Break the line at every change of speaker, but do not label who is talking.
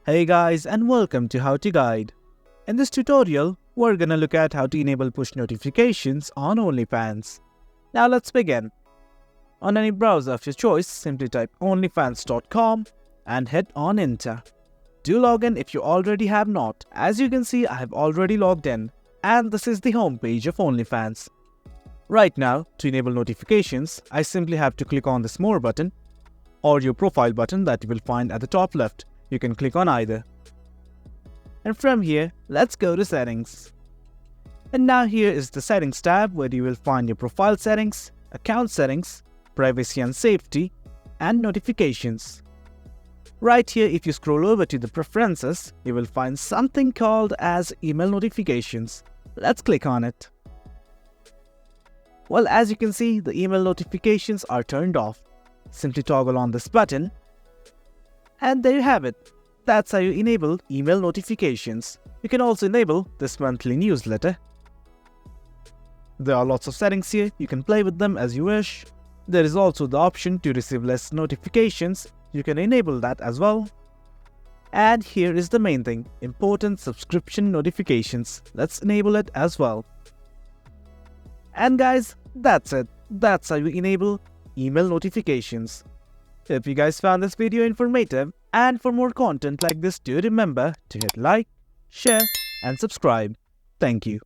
Hey guys, and welcome to How to Guide. In this tutorial, we're gonna look at how to enable push notifications on Onlyfans. Now let's begin. On any browser of your choice, simply type onlyfans.com and hit on enter. Do log in if you already have not. As you can see, I have already logged in, and this is the homepage of Onlyfans. Right now, to enable notifications, I simply have to click on this More button or your profile button that you will find at the top left. You can click on either. And from here, let's go to Settings. And now here is the Settings tab where you will find your profile settings, account settings, privacy and safety, and notifications. Right here, if you scroll over to the preferences, you will find something called as email notifications. Let's click on it. Well, as you can see, the email notifications are turned off. Simply toggle on this button. And there you have it. That's how you enable email notifications. You can also enable this monthly newsletter. There are lots of settings here. You can play with them as you wish. There is also the option to receive less notifications. You can enable that as well. And here is the main thing, important subscription notifications. Let's enable it as well. And guys, that's it. That's how you enable email notifications. If you guys found this video informative, and for more content like this, do remember to hit like, share and subscribe. Thank you.